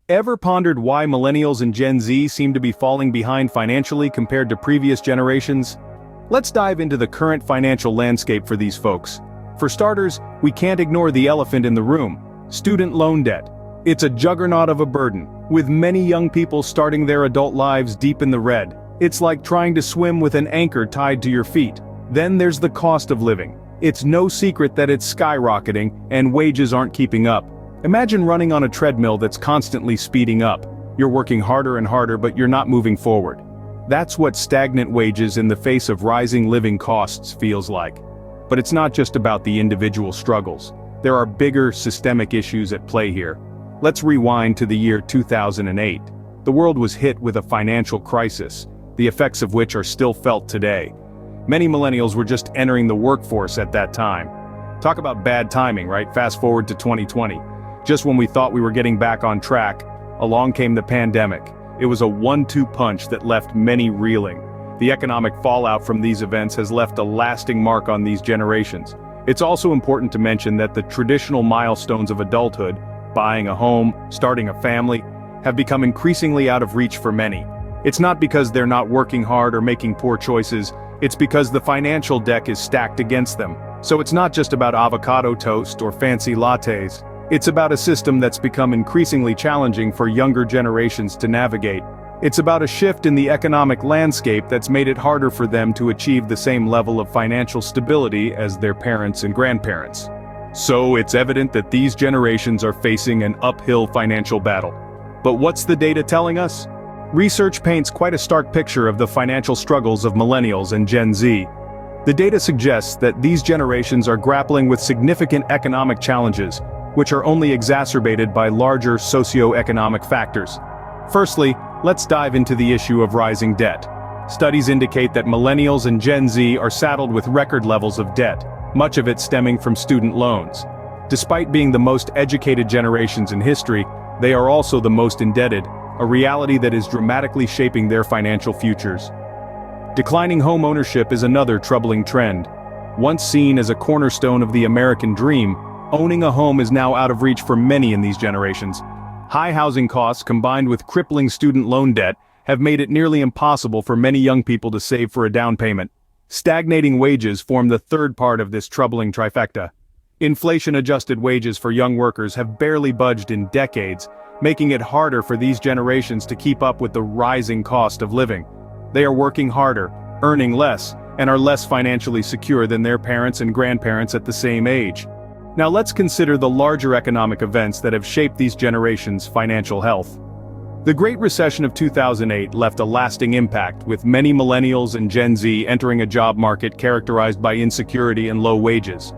Ever pondered why millennials and Gen Z seem to be falling behind financially compared to previous generations? Let's dive into the current financial landscape for these folks. For starters, we can't ignore the elephant in the room: student loan debt. It's a juggernaut of a burden, with many young people starting their adult lives deep in the red. It's like trying to swim with an anchor tied to your feet. Then there's the cost of living. It's no secret that it's skyrocketing, and wages aren't keeping up. Imagine running on a treadmill that's constantly speeding up. You're working harder and harder, but you're not moving forward. That's what stagnant wages in the face of rising living costs feels like. But it's not just about the individual struggles. There are bigger systemic issues at play here. Let's rewind to the year 2008. The world was hit with a financial crisis, the effects of which are still felt today. Many millennials were just entering the workforce at that time. Talk about bad timing, right? Fast forward to 2020. Just when we thought we were getting back on track, along came the pandemic. It was a 1-2 punch that left many reeling. The economic fallout from these events has left a lasting mark on these generations. It's also important to mention that the traditional milestones of adulthood, buying a home, starting a family, have become increasingly out of reach for many. It's not because they're not working hard or making poor choices, it's because the financial deck is stacked against them. So it's not just about avocado toast or fancy lattes. It's about a system that's become increasingly challenging for younger generations to navigate. It's about a shift in the economic landscape that's made it harder for them to achieve the same level of financial stability as their parents and grandparents. So it's evident that these generations are facing an uphill financial battle. But what's the data telling us? Research paints quite a stark picture of the financial struggles of millennials and Gen Z. The data suggests that these generations are grappling with significant economic challenges, which are only exacerbated by larger socio-economic factors. Firstly, let's dive into the issue of rising debt. Studies indicate that millennials and Gen Z are saddled with record levels of debt, much of it stemming from student loans. Despite being the most educated generations in history, they are also the most indebted, a reality that is dramatically shaping their financial futures. Declining home ownership is another troubling trend. Once seen as a cornerstone of the American dream, owning a home is now out of reach for many in these generations. High housing costs combined with crippling student loan debt have made it nearly impossible for many young people to save for a down payment. Stagnating wages form the third part of this troubling trifecta. Inflation-adjusted wages for young workers have barely budged in decades, making it harder for these generations to keep up with the rising cost of living. They are working harder, earning less, and are less financially secure than their parents and grandparents at the same age. Now let's consider the larger economic events that have shaped these generations' financial health. The Great Recession of 2008 left a lasting impact, with many millennials and Gen Z entering a job market characterized by insecurity and low wages.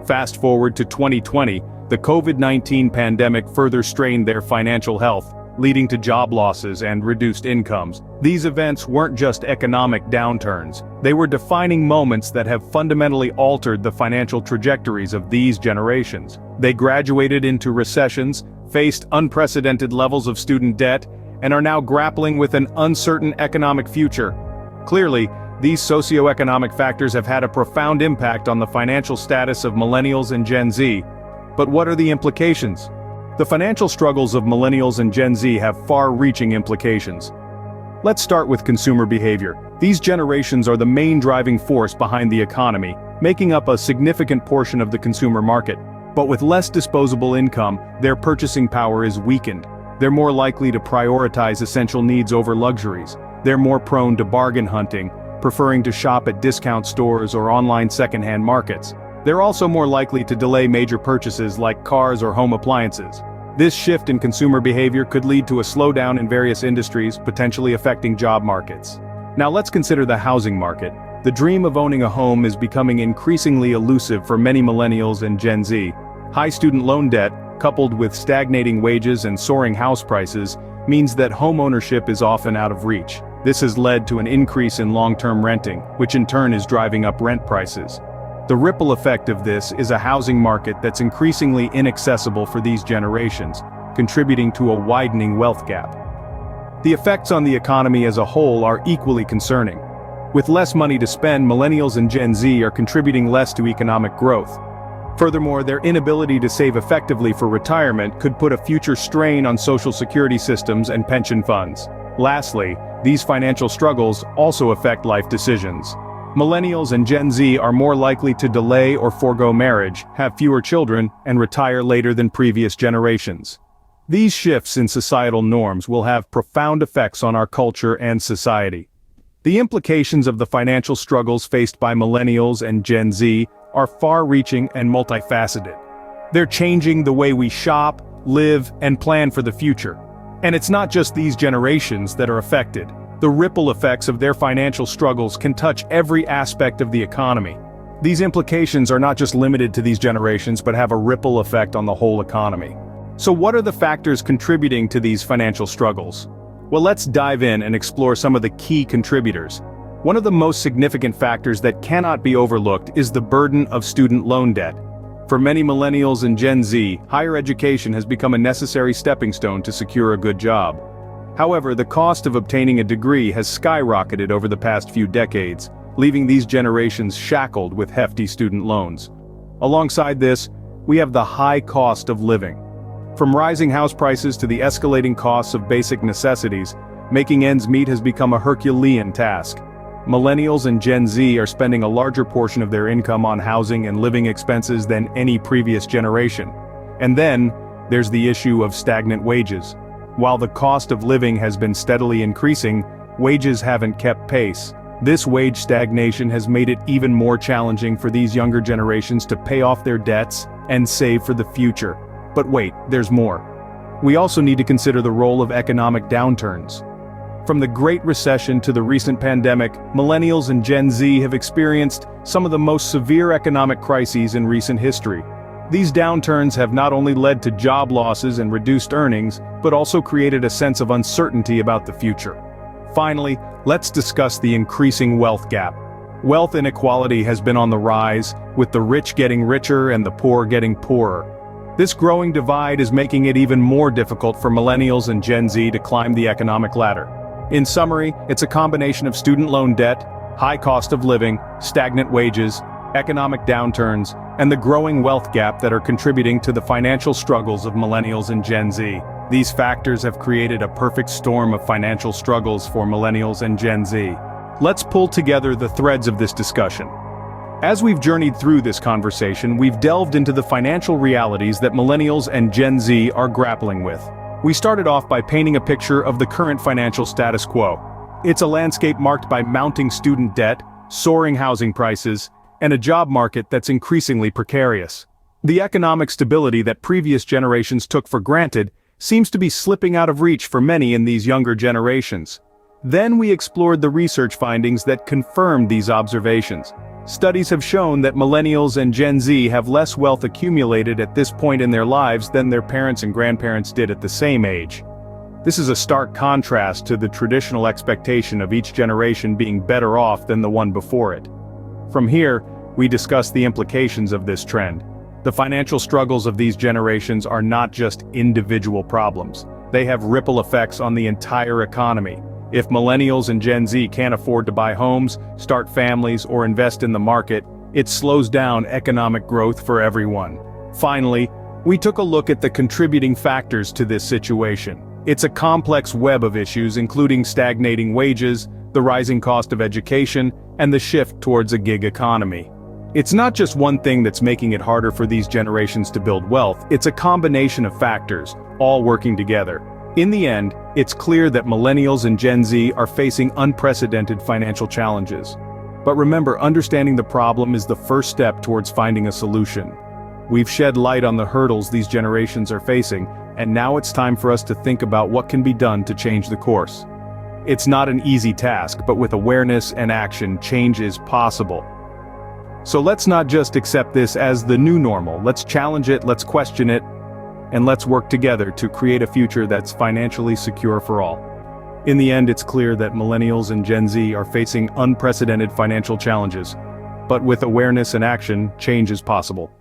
Fast forward to 2020, the COVID-19 pandemic further strained their financial health, leading to job losses and reduced incomes. These events weren't just economic downturns, they were defining moments that have fundamentally altered the financial trajectories of these generations. They graduated into recessions, faced unprecedented levels of student debt, and are now grappling with an uncertain economic future. Clearly, these socioeconomic factors have had a profound impact on the financial status of millennials and Gen Z. But what are the implications? The financial struggles of millennials and Gen Z have far-reaching implications. Let's start with consumer behavior. These generations are the main driving force behind the economy, making up a significant portion of the consumer market. But with less disposable income, their purchasing power is weakened. They're more likely to prioritize essential needs over luxuries. They're more prone to bargain hunting, preferring to shop at discount stores or online secondhand markets. They're also more likely to delay major purchases like cars or home appliances. This shift in consumer behavior could lead to a slowdown in various industries, potentially affecting job markets. Now let's consider the housing market. The dream of owning a home is becoming increasingly elusive for many millennials and Gen Z. High student loan debt, coupled with stagnating wages and soaring house prices, means that home ownership is often out of reach. This has led to an increase in long-term renting, which in turn is driving up rent prices. The ripple effect of this is a housing market that's increasingly inaccessible for these generations, contributing to a widening wealth gap. The effects on the economy as a whole are equally concerning. With less money to spend, millennials and Gen Z are contributing less to economic growth. Furthermore, their inability to save effectively for retirement could put a future strain on social security systems and pension funds. Lastly, these financial struggles also affect life decisions. Millennials and Gen Z are more likely to delay or forego marriage, have fewer children, and retire later than previous generations. These shifts in societal norms will have profound effects on our culture and society. The implications of the financial struggles faced by millennials and Gen Z are far-reaching and multifaceted. They're changing the way we shop, live, and plan for the future. And it's not just these generations that are affected. The ripple effects of their financial struggles can touch every aspect of the economy. These implications are not just limited to these generations but have a ripple effect on the whole economy. So what are the factors contributing to these financial struggles? Well, let's dive in and explore some of the key contributors. One of the most significant factors that cannot be overlooked is the burden of student loan debt. For many millennials and Gen Z, higher education has become a necessary stepping stone to secure a good job. However, the cost of obtaining a degree has skyrocketed over the past few decades, leaving these generations shackled with hefty student loans. Alongside this, we have the high cost of living. From rising house prices to the escalating costs of basic necessities, making ends meet has become a Herculean task. Millennials and Gen Z are spending a larger portion of their income on housing and living expenses than any previous generation. And then, there's the issue of stagnant wages. While the cost of living has been steadily increasing, wages haven't kept pace. This wage stagnation has made it even more challenging for these younger generations to pay off their debts and save for the future. But wait, there's more. We also need to consider the role of economic downturns. From the Great Recession to the recent pandemic, millennials and Gen Z have experienced some of the most severe economic crises in recent history. These downturns have not only led to job losses and reduced earnings, but also created a sense of uncertainty about the future. Finally, let's discuss the increasing wealth gap. Wealth inequality has been on the rise, with the rich getting richer and the poor getting poorer. This growing divide is making it even more difficult for millennials and Gen Z to climb the economic ladder. In summary, it's a combination of student loan debt, high cost of living, stagnant wages, economic downturns, and the growing wealth gap that are contributing to the financial struggles of millennials and Gen Z. These factors have created a perfect storm of financial struggles for millennials and Gen Z. Let's pull together the threads of this discussion. As we've journeyed through this conversation, we've delved into the financial realities that millennials and Gen Z are grappling with. We started off by painting a picture of the current financial status quo. It's a landscape marked by mounting student debt, soaring housing prices, and a job market that's increasingly precarious. The economic stability that previous generations took for granted seems to be slipping out of reach for many in these younger generations. Then we explored the research findings that confirmed these observations. Studies have shown that millennials and Gen Z have less wealth accumulated at this point in their lives than their parents and grandparents did at the same age. This is a stark contrast to the traditional expectation of each generation being better off than the one before it. From here, we discuss the implications of this trend. The financial struggles of these generations are not just individual problems. They have ripple effects on the entire economy. If millennials and Gen Z can't afford to buy homes, start families, or invest in the market, it slows down economic growth for everyone. Finally, we took a look at the contributing factors to this situation. It's a complex web of issues including stagnating wages, the rising cost of education, and the shift towards a gig economy. It's not just one thing that's making it harder for these generations to build wealth, it's a combination of factors, all working together. In the end, it's clear that millennials and Gen Z are facing unprecedented financial challenges. But remember, understanding the problem is the first step towards finding a solution. We've shed light on the hurdles these generations are facing, and now it's time for us to think about what can be done to change the course. It's not an easy task, but with awareness and action, change is possible. So let's not just accept this as the new normal, let's challenge it, let's question it, and let's work together to create a future that's financially secure for all. In the end, it's clear that millennials and Gen Z are facing unprecedented financial challenges. But with awareness and action, change is possible.